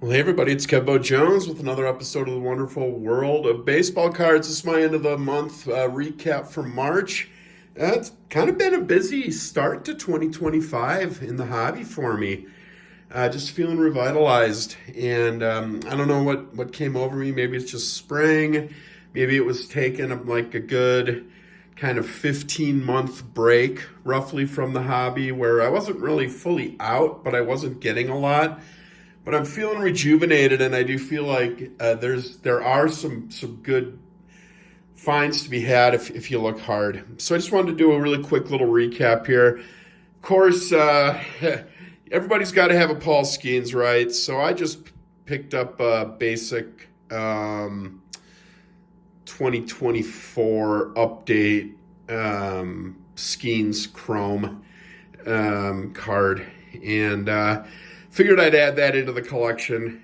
Well, hey everybody, it's Kevbo Jones with another episode of the wonderful world of baseball cards. This is my end of the month recap for March. It's kind of been a busy start to 2025 in the hobby for me. Just feeling revitalized, and I don't know what came over me. Maybe it's just spring. Maybe it was taking like a good kind of 15-month break roughly from the hobby where I wasn't really fully out, but I wasn't getting a lot. But I'm feeling rejuvenated, and I do feel like there are some good finds to be had if you look hard. So I just wanted to do a really quick little recap here. Of course, everybody's got to have a Paul Skeens, right? So I just picked up a basic 2024 update Skeens Chrome card, and figured I'd add that into the collection.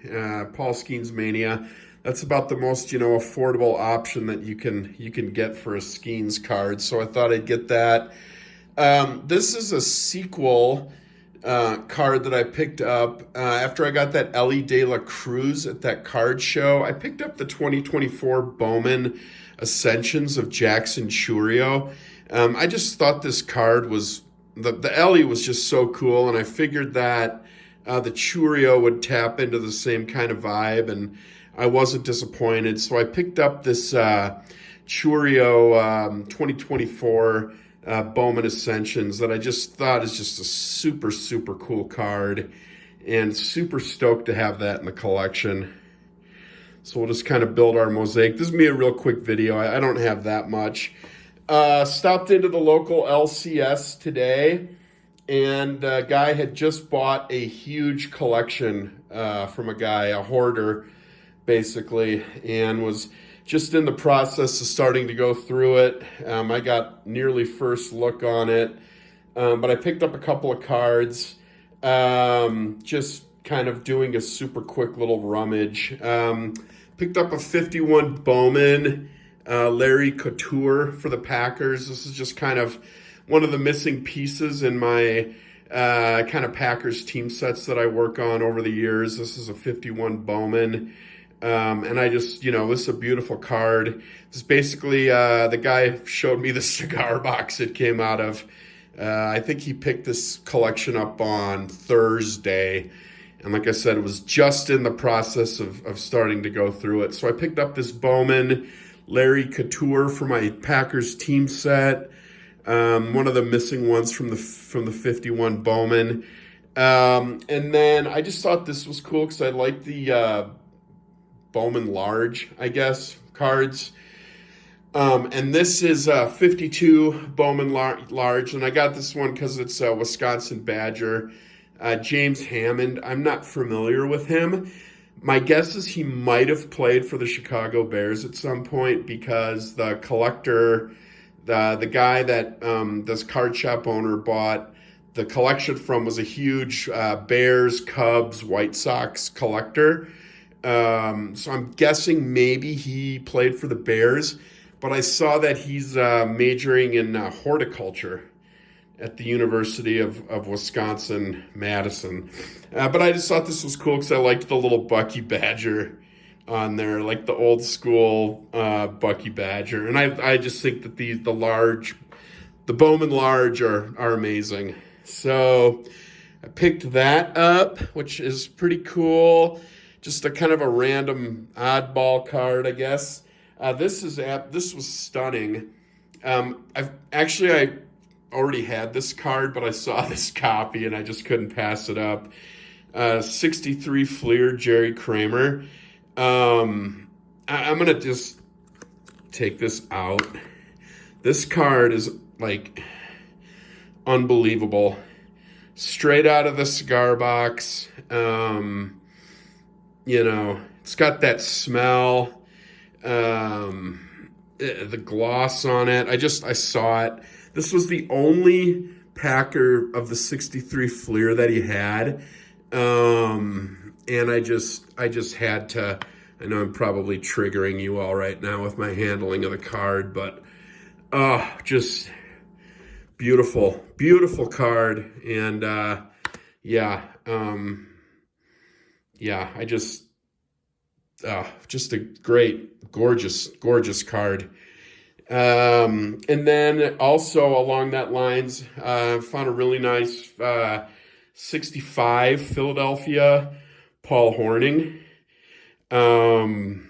Paul Skeens Mania. That's about the most, affordable option that you can get for a Skeens card. So I thought I'd get that. This is a sequel card that I picked up after I got that Ellie De La Cruz at that card show. I picked up the 2024 Bowman Ascensions of Jackson Chourio. I just thought this card was, the Ellie was just so cool, and I figured that the Chourio would tap into the same kind of vibe, and I wasn't disappointed. So I picked up this Chourio 2024 Bowman Ascensions that I just thought is just a super, super cool card, and super stoked to have that in the collection. So we'll just kind of build our mosaic. This is me a real quick video. I don't have that much. Stopped into the local LCS today, and a guy had just bought a huge collection from a guy, a hoarder, basically, and was just in the process of starting to go through it. I got nearly first look on it, but I picked up a couple of cards, just kind of doing a super quick little rummage. Picked up a 51 Bowman Larry Couture for the Packers. This is just kind of one of the missing pieces in my kind of Packers team sets that I work on over the years. This is a 51 Bowman. And I just, this is a beautiful card. This is basically, the guy showed me the cigar box it came out of. I think he picked this collection up on Thursday. And like I said, it was just in the process of starting to go through it. So I picked up this Bowman Larry Couture for my Packers team set. One of the missing ones from the 51 Bowman. And then I just thought this was cool because I like the Bowman Large, I guess, cards. And this is 52 Bowman Large, and I got this one because it's a Wisconsin Badger. James Hammond, I'm not familiar with him. My guess is he might have played for the Chicago Bears at some point, because the collector, the guy that this card shop owner bought the collection from, was a huge Bears, Cubs, White Sox collector. So I'm guessing maybe he played for the Bears, but I saw that he's majoring in horticulture at the University of Wisconsin-Madison. But I just thought this was cool because I liked the little Bucky Badger on there, like the old school Bucky Badger. And I just think that the Bowman Large are amazing. So I picked that up, which is pretty cool. Just a kind of a random oddball card, I guess. This was stunning. I already had this card, but I saw this copy and I just couldn't pass it up. 63 Fleer Jerry Kramer. I'm going to just take this out. This card is like unbelievable. Straight out of the cigar box. It's got that smell. The gloss on it. I saw it. This was the only Packer of the 63 Fleer that he had. And I just had to, I know I'm probably triggering you all right now with my handling of the card, but just beautiful card. And yeah, just a great, gorgeous card. And then also along that lines, found a really nice 65 Philadelphia Paul Horning. Um,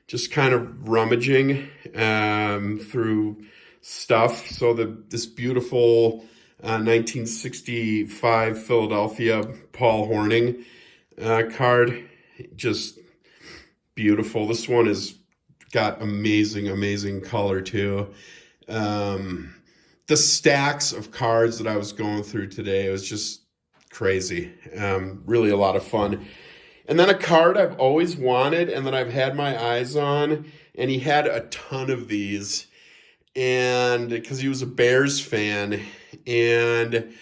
just kind of rummaging through stuff. So this beautiful 1965 Philadelphia Paul Horning card, just beautiful. This one is got amazing color too. The stacks of cards that I was going through today, it was just crazy. Really a lot of fun. And then a card I've always wanted and that I've had my eyes on, and he had a ton of these, and because he was a Bears fan, and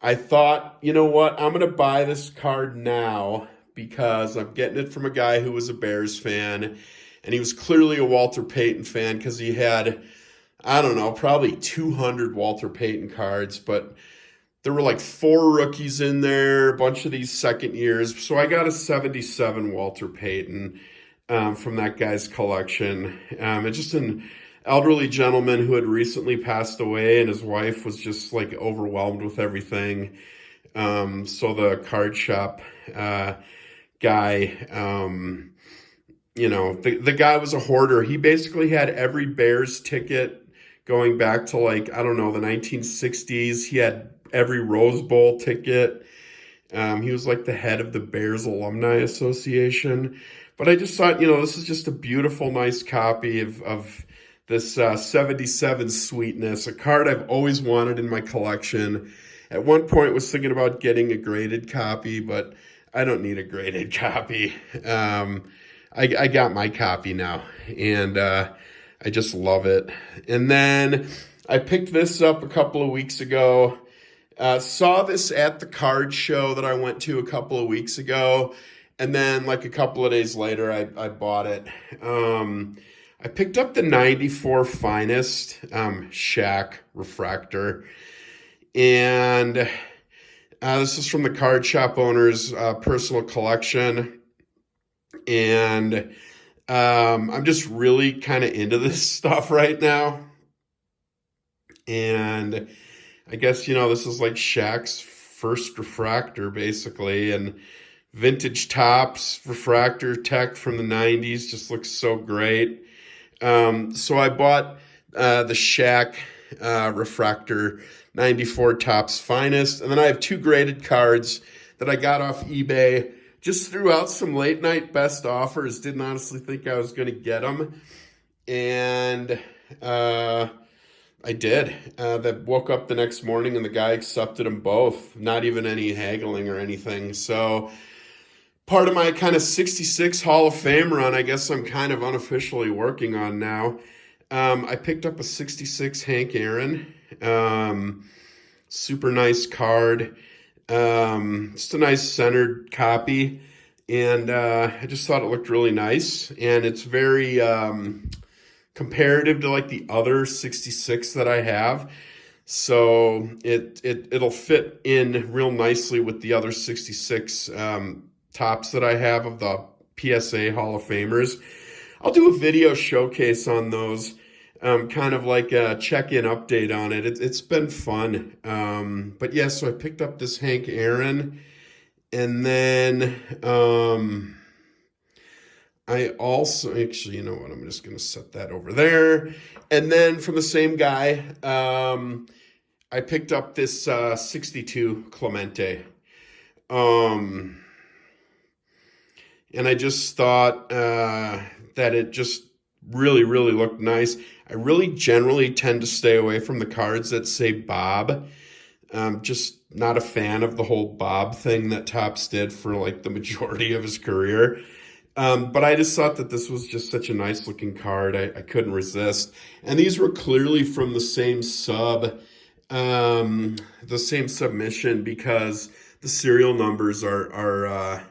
I thought, you know what, I'm gonna buy this card now because I'm getting it from a guy who was a Bears fan, and he was clearly a Walter Payton fan because he had, I don't know, probably 200 Walter Payton cards, but there were like 4 rookies in there, a bunch of these second years. So I got a 77 Walter Payton from that guy's collection. It's just an elderly gentleman who had recently passed away, and his wife was just like overwhelmed with everything. So the card shop guy, the guy was a hoarder. He basically had every Bears ticket going back to, like, I don't know, the 1960s. He had every Rose Bowl ticket. He was like the head of the Bears Alumni Association. But I just thought, this is just a beautiful, nice copy of this 77 Sweetness, a card I've always wanted in my collection. At one point was thinking about getting a graded copy, but I don't need a graded copy. I got my copy now, and I just love it. And then I picked this up a couple of weeks ago. Saw this at the card show that I went to a couple of weeks ago, and then like a couple of days later, I bought it. I picked up the 94 Finest Shaq Refractor, and this is from the card shop owner's personal collection, and I'm just really kind of into this stuff right now. And I guess, this is like Shaq's first refractor, basically, and vintage tops, refractor tech from the 90s, just looks so great. So I bought the Shaq Refractor 94 Topps Finest, and then I have 2 graded cards that I got off eBay. Just threw out some late night best offers. Didn't honestly think I was going to get them, and I did. That woke up the next morning and the guy accepted them both. Not even any haggling or anything. So part of my kind of 66 Hall of Fame run, I guess I'm kind of unofficially working on now. I picked up a 66 Hank Aaron. Super nice card. Just a nice centered copy. And I just thought it looked really nice. And it's very comparative to like the other 66 that I have. So it'll fit in real nicely with the other 66 tops that I have of the PSA Hall of Famers. I'll do a video showcase on those, kind of like a check-in update on it. It's been fun. But yeah, so I picked up this Hank Aaron, and then I also, actually, you know what, I'm just going to set that over there. And then from the same guy, I picked up this 62 Clemente. And I just thought that it just really looked nice. I really generally tend to stay away from the cards that say Bob. Just not a fan of the whole Bob thing that Topps did for like the majority of his career. But I just thought that this was just such a nice looking card. I couldn't resist. And these were clearly from the same submission, because the serial numbers are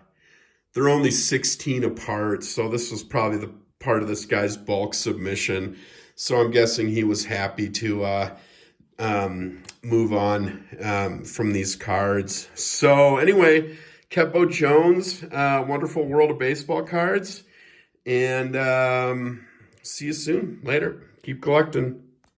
they're only 16 apart. So this was probably the part of this guy's bulk submission. So I'm guessing he was happy to move on from these cards. So anyway, Kempo Jones, wonderful World of Baseball cards. And see you soon. Later. Keep collecting.